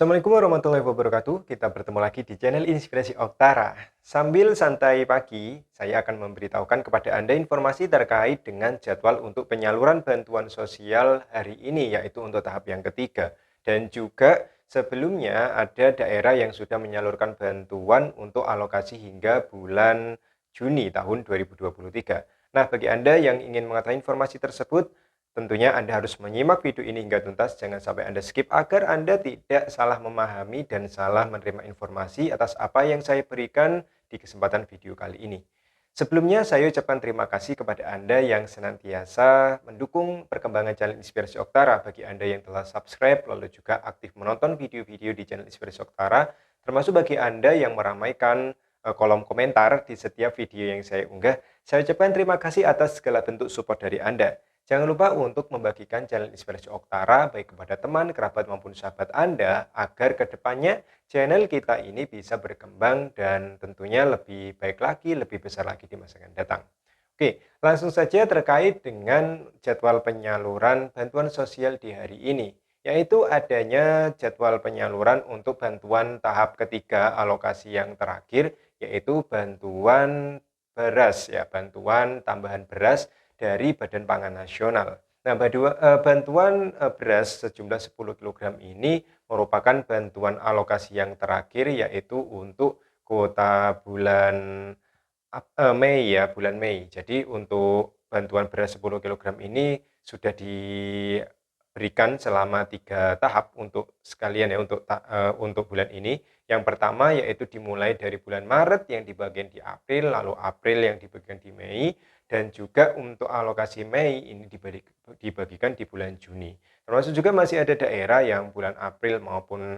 Assalamualaikum warahmatullahi wabarakatuh. Kita bertemu lagi di channel Inspirasi Oktara. Sambil santai pagi, saya akan memberitahukan kepada Anda informasi terkait dengan jadwal untuk penyaluran bantuan sosial hari ini, yaitu untuk tahap yang ketiga. Dan juga sebelumnya ada daerah yang sudah menyalurkan bantuan untuk alokasi hingga bulan Juni tahun 2023. Nah, bagi Anda yang ingin mengetahui informasi tersebut, tentunya Anda harus menyimak video ini hingga tuntas, jangan sampai Anda skip agar Anda tidak salah memahami dan salah menerima informasi atas apa yang saya berikan di kesempatan video kali ini. Sebelumnya saya ucapkan terima kasih kepada Anda yang senantiasa mendukung perkembangan channel Inspirasi Oktara. Bagi Anda yang telah subscribe lalu juga aktif menonton video-video di channel Inspirasi Oktara, termasuk bagi Anda yang meramaikan kolom komentar di setiap video yang saya unggah, saya ucapkan terima kasih atas segala bentuk support dari Anda. Jangan lupa untuk membagikan channel Inspirasi Oktara baik kepada teman, kerabat maupun sahabat Anda agar kedepannya channel kita ini bisa berkembang dan tentunya lebih baik lagi, lebih besar lagi di masa yang akan datang. Oke, langsung saja terkait dengan jadwal penyaluran bantuan sosial di hari ini, yaitu adanya jadwal penyaluran untuk bantuan tahap ketiga alokasi yang terakhir, yaitu bantuan beras ya, bantuan tambahan beras dari Badan Pangan Nasional. Nah, bantuan beras sejumlah 10 kg ini merupakan bantuan alokasi yang terakhir, yaitu untuk kuota bulan Mei ya, bulan Mei. Jadi untuk bantuan beras 10 kg ini sudah diberikan selama 3 tahap untuk sekalian ya, untuk bulan ini. Yang pertama yaitu dimulai dari bulan Maret yang dibagikan di April, lalu April yang dibagikan di Mei, dan juga untuk alokasi Mei ini dibagikan di bulan Juni. Termasuk juga masih ada daerah yang bulan April maupun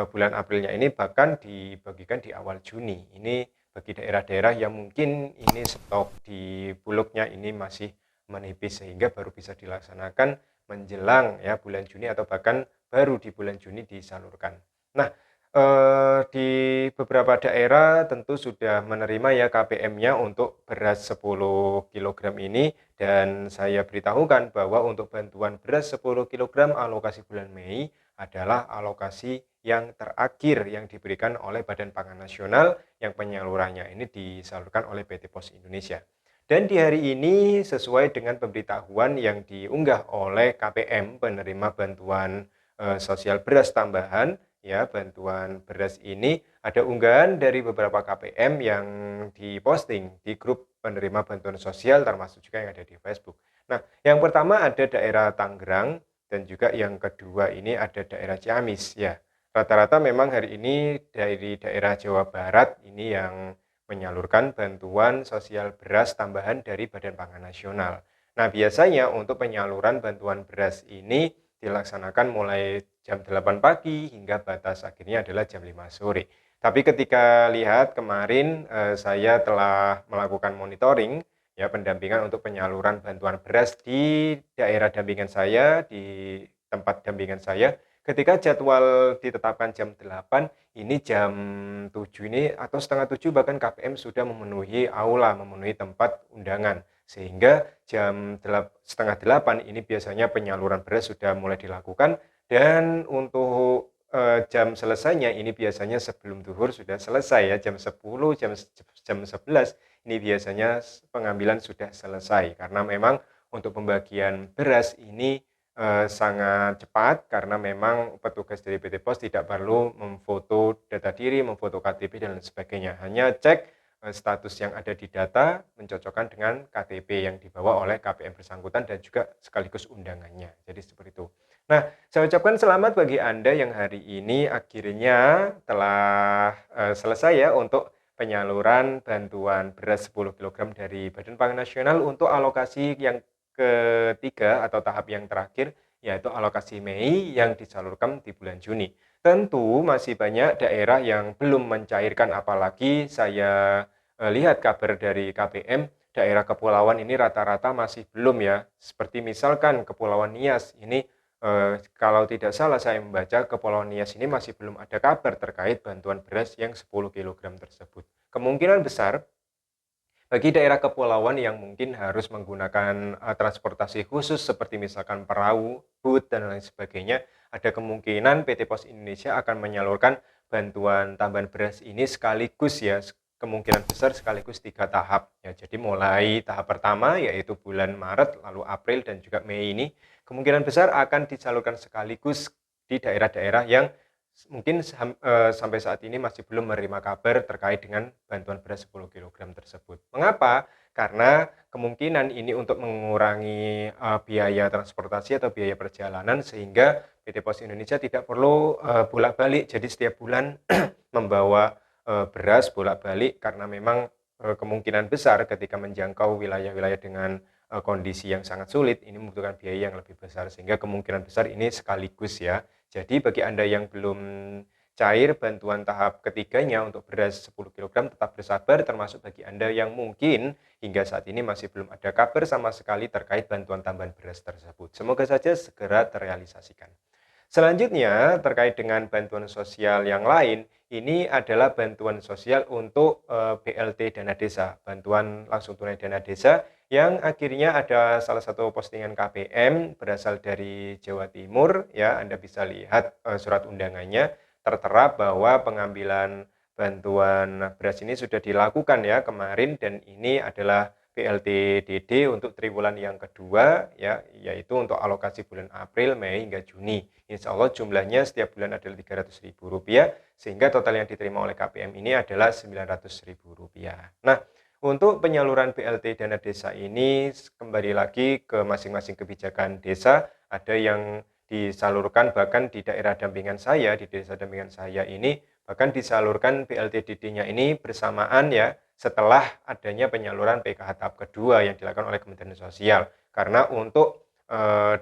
bulan Aprilnya ini bahkan dibagikan di awal Juni. Ini bagi daerah-daerah yang mungkin ini stok di Bulognya ini masih menipis sehingga baru bisa dilaksanakan menjelang ya bulan Juni atau bahkan baru di bulan Juni disalurkan. Nah, di beberapa daerah tentu sudah menerima ya KPM-nya untuk beras 10 kg ini, dan saya beritahukan bahwa untuk bantuan beras 10 kg alokasi bulan Mei adalah alokasi yang terakhir yang diberikan oleh Badan Pangan Nasional yang penyalurannya ini disalurkan oleh PT Pos Indonesia. Dan di hari ini sesuai dengan pemberitahuan yang diunggah oleh KPM penerima bantuan sosial beras tambahan ya, bantuan beras ini ada unggahan dari beberapa KPM yang diposting di grup penerima bantuan sosial termasuk juga yang ada di Facebook. Nah, yang pertama ada daerah Tangerang dan juga yang kedua ini ada daerah Ciamis ya. Rata-rata memang hari ini dari daerah Jawa Barat ini yang menyalurkan bantuan sosial beras tambahan dari Badan Pangan Nasional. Nah, biasanya untuk penyaluran bantuan beras ini dilaksanakan mulai jam 8 pagi hingga batas akhirnya adalah jam 5 sore. Tapi ketika lihat kemarin saya telah melakukan monitoring ya, pendampingan untuk penyaluran bantuan beras di daerah dampingan saya, di tempat dampingan saya. Ketika jadwal ditetapkan jam 8, ini jam 7 ini atau setengah 7 bahkan KPM sudah memenuhi aula, memenuhi tempat undangan. Sehingga setengah 8 ini biasanya penyaluran beras sudah mulai dilakukan, dan untuk jam selesainya ini biasanya sebelum zuhur sudah selesai ya, jam 10, jam 11 ini biasanya pengambilan sudah selesai. Karena memang untuk pembagian beras ini sangat cepat karena memang petugas dari PT Pos tidak perlu memfoto data diri, memfoto KTP dan lain sebagainya. Hanya cek status yang ada di data, mencocokkan dengan KTP yang dibawa oleh KPM bersangkutan dan juga sekaligus undangannya. Jadi seperti itu. Nah, saya ucapkan selamat bagi Anda yang hari ini akhirnya telah selesai ya untuk penyaluran bantuan beras 10 kg dari Badan Pangan Nasional untuk alokasi yang ketiga atau tahap yang terakhir, yaitu alokasi Mei yang disalurkan di bulan Juni. Tentu masih banyak daerah yang belum mencairkan, apalagi saya lihat kabar dari KPM, daerah kepulauan ini rata-rata masih belum ya. Seperti misalkan Kepulauan Nias ini, kalau tidak salah saya membaca Kepulauan Nias ini masih belum ada kabar terkait bantuan beras yang 10 kg tersebut. Kemungkinan besar bagi daerah kepulauan yang mungkin harus menggunakan transportasi khusus seperti misalkan perahu, boot, dan lain sebagainya, ada kemungkinan PT Pos Indonesia akan menyalurkan bantuan tambahan beras ini sekaligus ya, kemungkinan besar sekaligus 3 tahap ya. Jadi mulai tahap pertama yaitu bulan Maret, lalu April dan juga Mei ini kemungkinan besar akan disalurkan sekaligus di daerah-daerah yang mungkin sampai saat ini masih belum menerima kabar terkait dengan bantuan beras 10 kilogram tersebut. Mengapa? Karena kemungkinan ini untuk mengurangi biaya transportasi atau biaya perjalanan sehingga PT Pos Indonesia tidak perlu bolak-balik. Jadi setiap bulan membawa beras bolak-balik karena memang kemungkinan besar ketika menjangkau wilayah-wilayah dengan kondisi yang sangat sulit ini membutuhkan biaya yang lebih besar sehingga kemungkinan besar ini sekaligus ya. Jadi bagi Anda yang belum cair bantuan tahap ketiganya untuk beras 10 kilogram tetap bersabar, termasuk bagi Anda yang mungkin hingga saat ini masih belum ada kabar sama sekali terkait bantuan tambahan beras tersebut. Semoga saja segera terrealisasikan. Selanjutnya, terkait dengan bantuan sosial yang lain, ini adalah bantuan sosial untuk BLT dana desa, bantuan langsung tunai dana desa, yang akhirnya ada salah satu postingan KPM berasal dari Jawa Timur, ya Anda bisa lihat surat undangannya, tertera bahwa pengambilan bantuan beras ini sudah dilakukan ya kemarin dan ini adalah BLT-DD untuk triwulan yang kedua ya, yaitu untuk alokasi bulan April, Mei hingga Juni. Insya Allah jumlahnya setiap bulan adalah Rp300.000 sehingga total yang diterima oleh KPM ini adalah Rp900.000. Nah, untuk penyaluran BLT dana desa ini kembali lagi ke masing-masing kebijakan desa, ada yang disalurkan bahkan di daerah dampingan saya, di desa dampingan saya ini bahkan disalurkan BLT-DD-nya ini bersamaan ya setelah adanya penyaluran PKH tahap kedua yang dilakukan oleh Kementerian Sosial. Karena untuk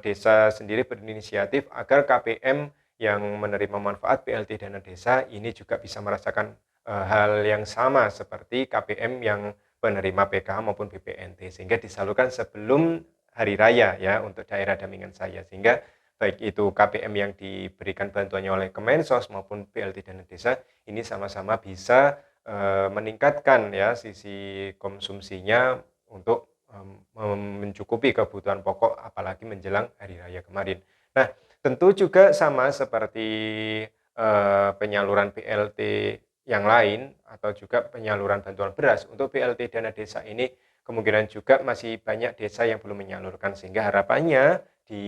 desa sendiri berinisiatif agar KPM yang menerima manfaat BLT dana desa ini juga bisa merasakan hal yang sama seperti KPM yang penerima PKH maupun BPNT sehingga disalurkan sebelum hari raya ya untuk daerah dampingan saya sehingga baik itu KPM yang diberikan bantuannya oleh Kemensos maupun BLT dana desa ini sama-sama bisa meningkatkan ya sisi konsumsinya untuk mencukupi kebutuhan pokok apalagi menjelang hari raya kemarin. Nah, tentu juga sama seperti penyaluran BLT yang lain atau juga penyaluran bantuan beras untuk BLT dana desa ini kemungkinan juga masih banyak desa yang belum menyalurkan sehingga harapannya di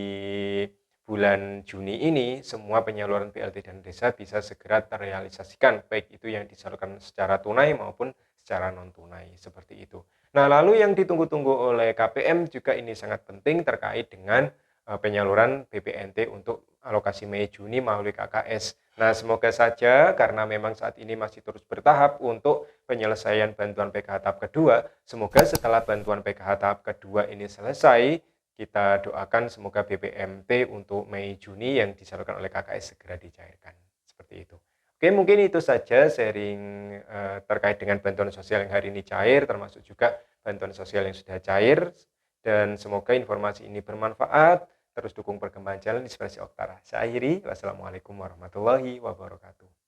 bulan Juni ini semua penyaluran BLT dana desa bisa segera terrealisasikan baik itu yang disalurkan secara tunai maupun secara non tunai seperti itu. Nah, lalu yang ditunggu-tunggu oleh KPM juga ini sangat penting terkait dengan penyaluran BPNT untuk alokasi Mei Juni melalui KKS. Nah, semoga saja karena memang saat ini masih terus bertahap untuk penyelesaian bantuan PKH tahap kedua, semoga setelah bantuan PKH tahap kedua ini selesai, kita doakan semoga BPNT untuk Mei Juni yang disalurkan oleh KKS segera dicairkan. Seperti itu. Oke, mungkin itu saja sharing terkait dengan bantuan sosial yang hari ini cair, termasuk juga bantuan sosial yang sudah cair. Dan semoga informasi ini bermanfaat. Terus dukung perkembangan channel Inspirasi Oktara. Saya akhiri. Wassalamualaikum warahmatullahi wabarakatuh.